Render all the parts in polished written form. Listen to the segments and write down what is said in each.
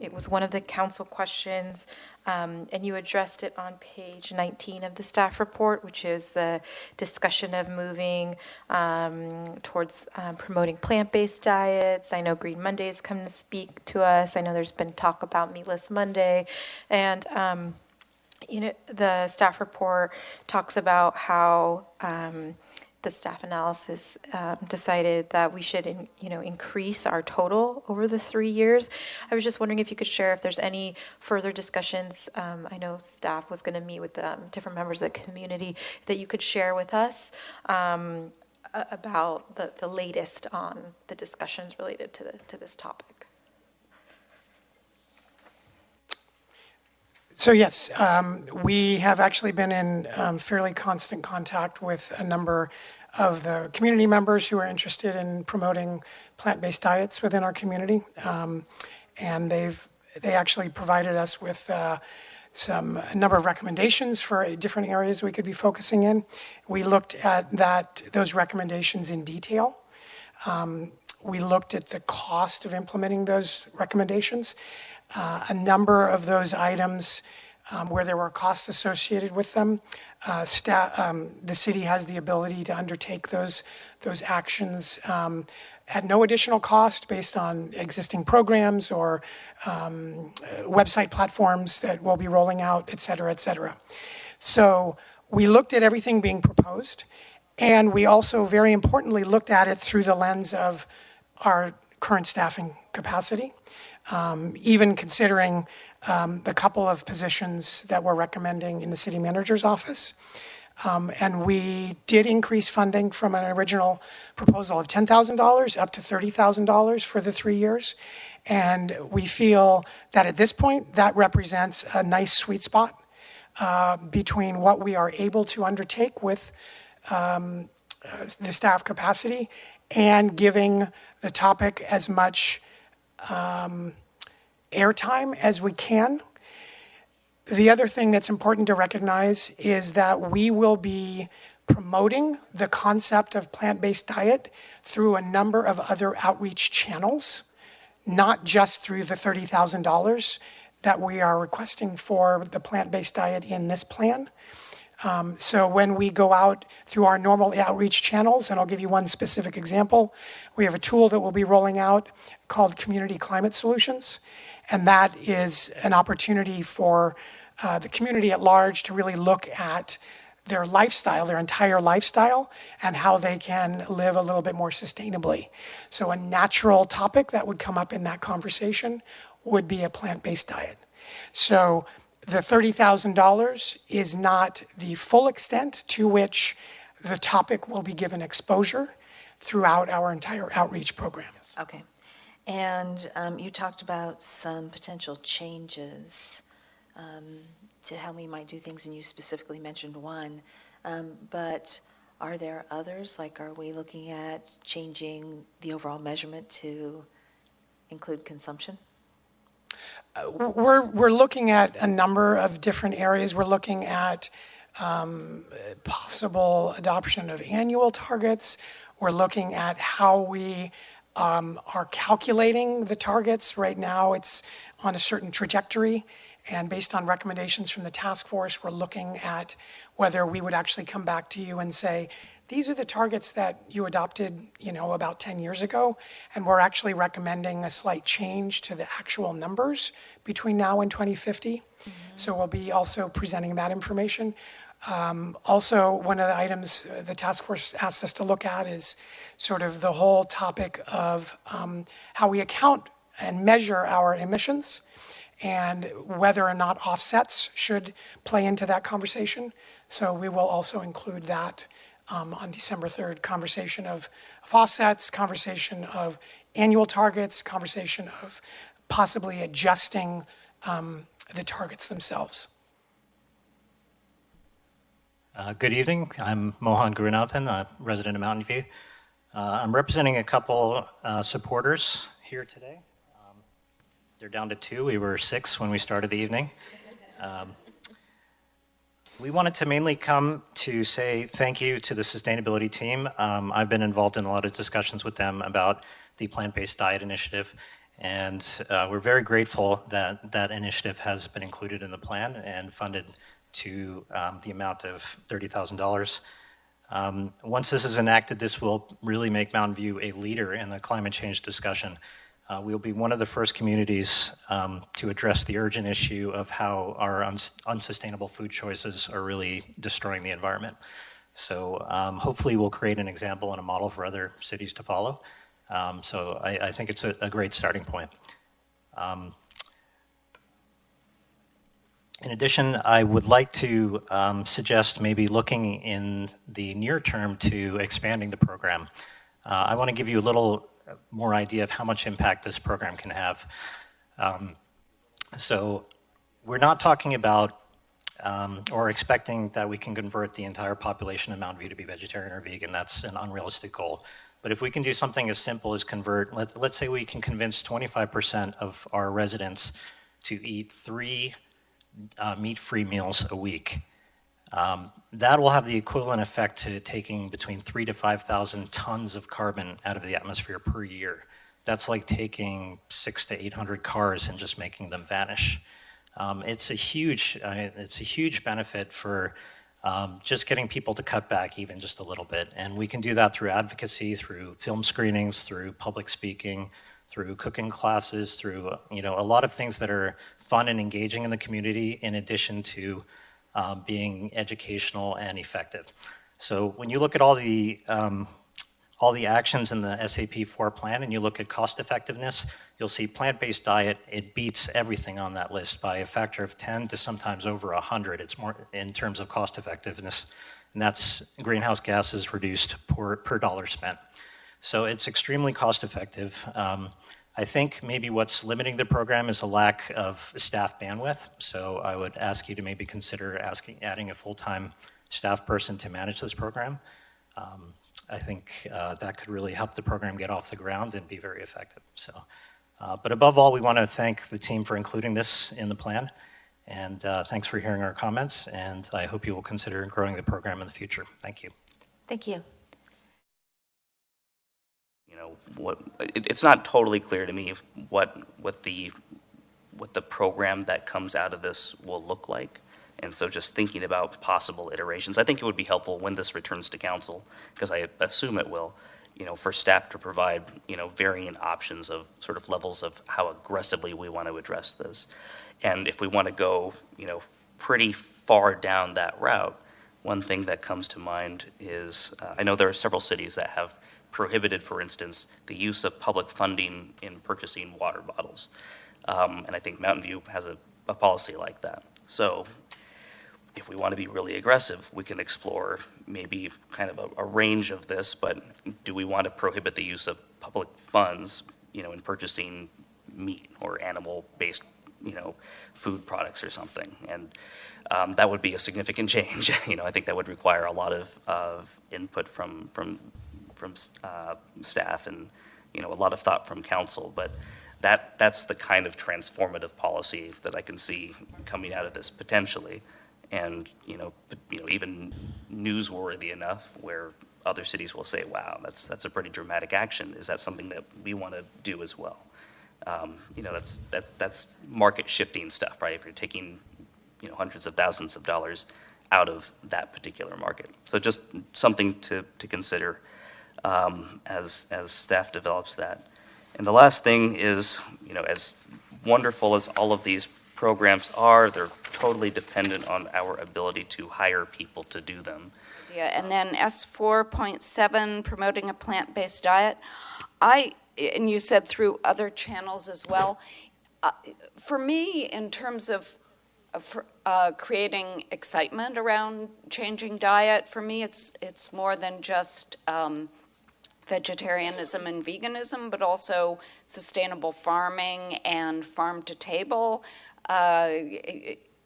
it was one of the council questions, and you addressed it on page 19 of the staff report, which is the discussion of moving towards promoting plant-based diets. I know Green Monday's come to speak to us. I know there's been talk about Meatless Monday, and the staff report talks about how the staff analysis decided that we should, increase our total over the 3 years. I was just wondering if you could share if there's any further discussions. I know staff was going to meet with different members of the community that you could share with us about the latest on the discussions related to this topic. So yes, we have actually been in fairly constant contact with a number of the community members who are interested in promoting plant-based diets within our community. And they actually provided us with a number of recommendations for different areas we could be focusing in. We looked at those recommendations in detail. We looked at the cost of implementing those recommendations. A number of those items where there were costs associated with them, the city has the ability to undertake those actions at no additional cost based on existing programs or website platforms that we'll be rolling out, et cetera, et cetera. So we looked at everything being proposed, and we also, very importantly, looked at it through the lens of our current staffing capacity. Even considering the couple of positions that we're recommending in the city manager's office. And we did increase funding from an original proposal of $10,000 up to $30,000 for the 3 years. And we feel that at this point, that represents a nice sweet spot between what we are able to undertake with the staff capacity and giving the topic as much airtime as we can. The other thing that's important to recognize is that we will be promoting the concept of plant-based diet through a number of other outreach channels, not just through the $30,000 that we are requesting for the plant-based diet in this plan. So when we go out through our normal outreach channels, and I'll give you one specific example, we have a tool that we'll be rolling out called Community Climate Solutions. And that is an opportunity for the community at large to really look at their lifestyle, their entire lifestyle, and how they can live a little bit more sustainably. So a natural topic that would come up in that conversation would be a plant-based diet. So the $30,000 is not the full extent to which the topic will be given exposure throughout our entire outreach programs. Okay. And you talked about some potential changes to how we might do things, and you specifically mentioned one. But are there others? Like, are we looking at changing the overall measurement to include consumption? We're looking at a number of different areas. We're looking at possible adoption of annual targets. We're looking at how we are calculating the targets. Right now, it's on a certain trajectory, and based on recommendations from the task force, we're looking at whether we would actually come back to you and say, these are the targets that you adopted, about 10 years ago, and we're actually recommending a slight change to the actual numbers between now and 2050. Mm-hmm. So we'll be also presenting that information. Also, one of the items the task force asked us to look at is sort of the whole topic of how we account and measure our emissions and whether or not offsets should play into that conversation. So we will also include that on December 3rd, conversation of offsets, conversation of annual targets, conversation of possibly adjusting the targets themselves. Good evening. I'm Mohan Gurunathan, a resident of Mountain View. I'm representing a couple supporters here today. They're down to 2. We were 6 when we started the evening. We wanted to mainly come to say thank you to the sustainability team. I've been involved in a lot of discussions with them about the plant-based diet initiative, And we're very grateful that that initiative has been included in the plan and funded to the amount of $30,000. Once this is enacted, this will really make Mountain View a leader in the climate change discussion. We'll be one of the first communities to address the urgent issue of how our unsustainable food choices are really destroying the environment. So hopefully we'll create an example and a model for other cities to follow. So I think it's a great starting point. In addition, I would like to suggest maybe looking in the near term to expanding the program. I want to give you a little more idea of how much impact this program can have. So we're not talking about or expecting that we can convert the entire population of Mountain View to be vegetarian or vegan. That's an unrealistic goal. But if we can do something as simple as convert, let's say we can convince 25% of our residents to eat 3 meat-free meals a week. That will have the equivalent effect to taking between 3,000 to 5,000 tons of carbon out of the atmosphere per year. That's like taking 600 to 800 cars and just making them vanish. It's a huge benefit for just getting people to cut back even just a little bit. And we can do that through advocacy, through film screenings, through public speaking, through cooking classes, through a lot of things that are fun and engaging in the community, in addition to being educational and effective. So when you look at all the actions in the SAP4 plan and you look at cost effectiveness, you'll see plant-based diet, it beats everything on that list by a factor of 10 to sometimes over 100. It's more in terms of cost effectiveness, and that's greenhouse gases reduced per dollar spent. So it's extremely cost effective. I think maybe what's limiting the program is a lack of staff bandwidth. So I would ask you to maybe consider adding a full-time staff person to manage this program. I think that could really help the program get off the ground and be very effective. So, but above all, we want to thank the team for including this in the plan. And thanks for hearing our comments. And I hope you will consider growing the program in the future. Thank you. Thank you. It's not totally clear to me what the program that comes out of this will look like. And so just thinking about possible iterations, I think it would be helpful when this returns to council, because I assume it will, for staff to provide, varying options of sort of levels of how aggressively we want to address this. And if we want to go, pretty far down that route, one thing that comes to mind is, I know there are several cities that have prohibited, for instance, the use of public funding in purchasing water bottles. And I think Mountain View has a policy like that. So if we want to be really aggressive, we can explore maybe kind of a range of this, but do we want to prohibit the use of public funds, in purchasing meat or animal-based, food products or something? And that would be a significant change. I think that would require a lot of input from staff and a lot of thought from council, but that's the kind of transformative policy that I can see coming out of this potentially, and even newsworthy enough where other cities will say, "Wow, that's a pretty dramatic action. Is that something that we want to do as well?" That's market shifting stuff, right? If you're taking hundreds of thousands of dollars out of that particular market, so just something to consider. As staff develops that. And the last thing is, as wonderful as all of these programs are, they're totally dependent on our ability to hire people to do them. Yeah, and then S4.7, promoting a plant-based diet. And you said through other channels as well. For me, in terms of creating excitement around changing diet, for me it's more than just vegetarianism and veganism, but also sustainable farming and farm-to-table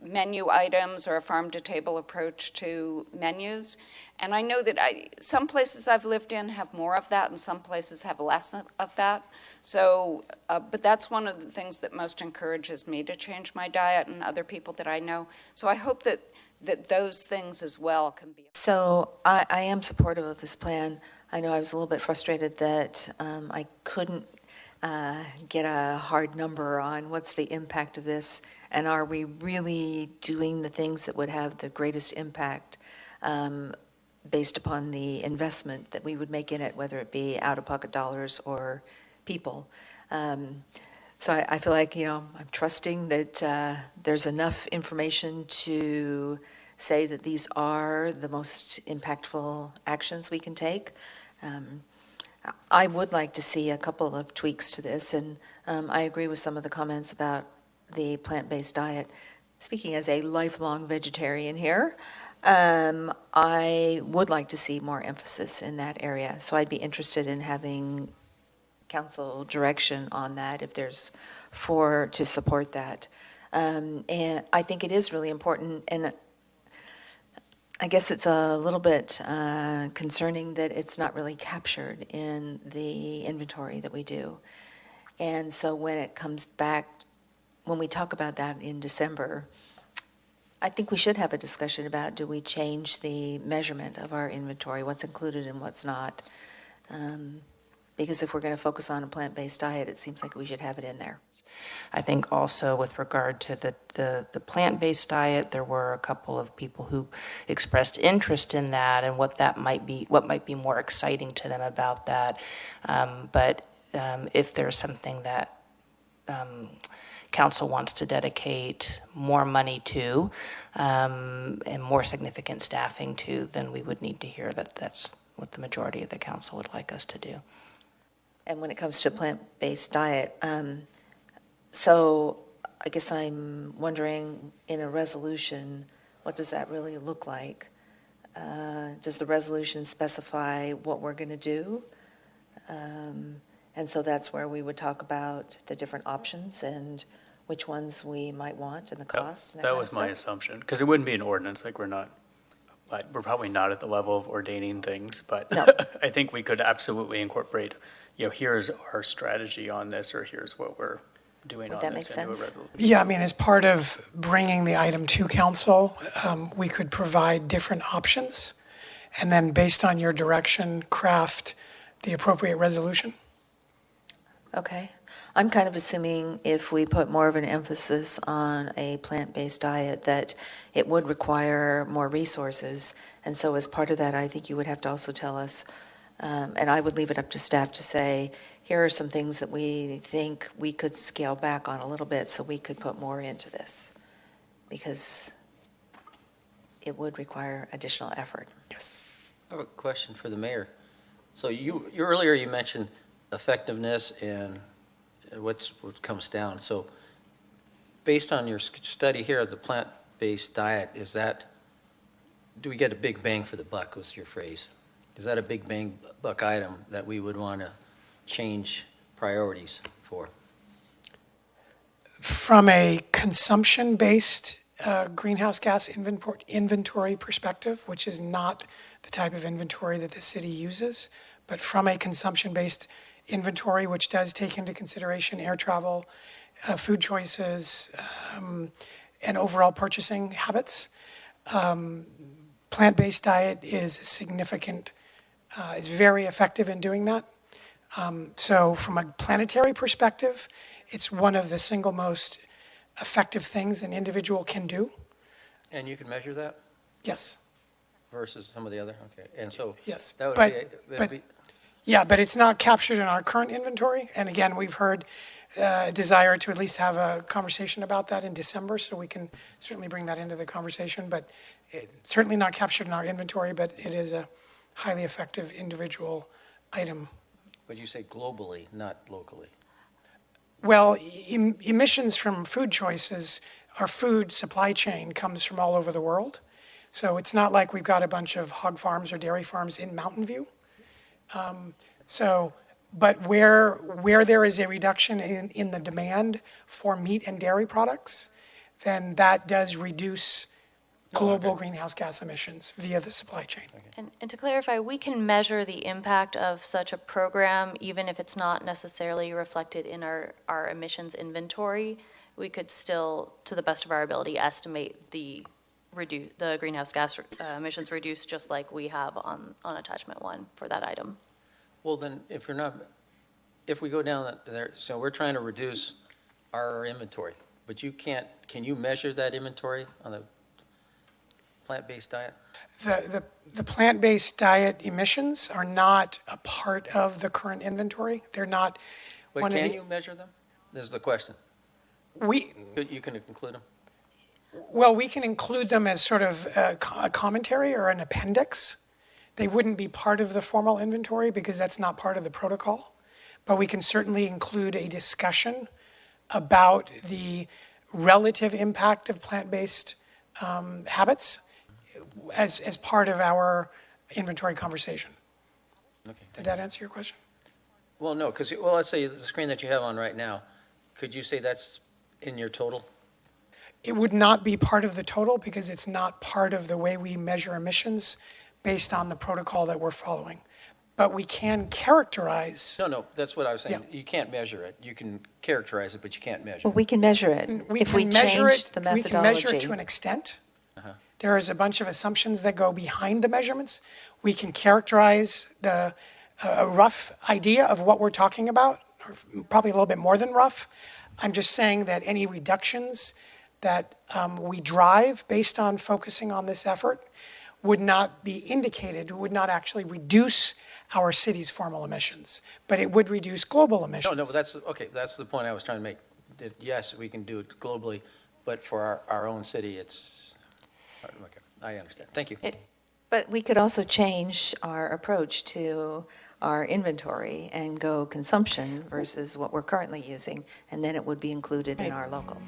menu items, or a farm-to-table approach to menus. And I know that some places I've lived in have more of that, and some places have less of that. So, but that's one of the things that most encourages me to change my diet, and other people that I know. So I hope that those things as well can be. So I am supportive of this plan. I know I was a little bit frustrated that I couldn't get a hard number on what's the impact of this, and are we really doing the things that would have the greatest impact based upon the investment that we would make in it, whether it be out-of-pocket dollars or people. So I feel like, I'm trusting that there's enough information to say that these are the most impactful actions we can take. I would like to see a couple of tweaks to this, and I agree with some of the comments about the plant-based diet. Speaking as a lifelong vegetarian here, I would like to see more emphasis in that area. So I'd be interested in having council direction on that if there's to support that. And I think it is really important, and I guess it's a little bit concerning that it's not really captured in the inventory that we do. And so when it comes back, when we talk about that in December, I think we should have a discussion about, do we change the measurement of our inventory, what's included and what's not? Because if we're going to focus on a plant-based diet, it seems like we should have it in there. I think also with regard to the plant-based diet, there were a couple of people who expressed interest in that and what might be more exciting to them about that. But if there's something that council wants to dedicate more money to and more significant staffing to, then we would need to hear that that's what the majority of the council would like us to do. And when it comes to plant-based diet, so I guess I'm wondering, in a resolution, what does that really look like? Does the resolution specify what we're going to do? And so that's where we would talk about the different options and which ones we might want and the cost. And That was my assumption, because it wouldn't be an ordinance, like we're probably not at the level of ordaining things, but No. I think we could absolutely incorporate, here's our strategy on this, or here's what we're doing Would on that this make into a sense? resolution. Yeah, I mean, as part of bringing the item to council, we could provide different options, and then based on your direction, craft the appropriate resolution. Okay. I'm kind of assuming if we put more of an emphasis on a plant-based diet, that it would require more resources. And so as part of that, I think you would have to also tell us, and I would leave it up to staff to say, here are some things that we think we could scale back on a little bit so we could put more into this, because it would require additional effort. Yes. I have a question for the mayor. So earlier you mentioned effectiveness and what comes down. So based on your study here of the plant-based diet, do we get a big bang for the buck, was your phrase? Is that a big bang buck item that we would want to change priorities for? From a consumption-based greenhouse gas inventory perspective, which is not the type of inventory that the city uses, but from a consumption-based inventory, which does take into consideration air travel, food choices, and overall purchasing habits, plant-based diet is significant, is very effective in doing that. So from a planetary perspective, it's one of the single most effective things an individual can do. And you can measure that Yes, versus some of the other? Okay, and so yes. that would But yeah, but it's not captured in our current inventory. And again, we've heard a desire to at least have a conversation about that in December, so we can certainly bring that into the conversation. But it's certainly not captured in our inventory, but it is a highly effective individual item. But you say globally, not locally. Well, emissions from food choices, our food supply chain comes from all over the world. So it's not like we've got a bunch of hog farms or dairy farms in Mountain View. But where there is a reduction in the demand for meat and dairy products, then that does reduce global greenhouse gas emissions via the supply chain. And to clarify, we can measure the impact of such a program even if it's not necessarily reflected in our emissions inventory. We could still, to the best of our ability, estimate the greenhouse gas emissions reduced, just like we have on attachment 1 for that item. Well, then, if you're not if we go down there, so we're trying to reduce our inventory, but you can't, can you measure that inventory on the plant-based diet? The plant-based diet emissions are not a part of the current inventory. They're not But one of can the, you measure them? This is the question. we, You can include them? well, we can include them as sort of a commentary or an appendix. They wouldn't be part of the formal inventory because that's not part of the protocol. But we can certainly include a discussion about the relative impact of plant-based habits as part of our inventory conversation. Okay. Did that answer your question? Well, no, because, well, let's say the screen that you have on right now, could you say that's in your total? It would not be part of the total because it's not part of the way we measure emissions based on the protocol that we're following. But we can characterize. No, that's what I was saying. Yeah. You can't measure it. You can characterize it, but you can't measure Well, it. we can measure it. If we measure changed the We can measure it methodology. to an extent. There is a bunch of assumptions that go behind the measurements. We can characterize a rough idea of what we're talking about, or probably a little bit more than rough. I'm just saying that any reductions that we drive based on focusing on this effort would not be indicated, would not actually reduce our city's formal emissions, but it would reduce global emissions. No, but that's, okay, that's the point I was trying to make. That yes, we can do it globally, but for our own city, it's, okay, I understand. Thank you. But we could also change our approach to our inventory and go consumption versus what we're currently using, and then it would be included in our local.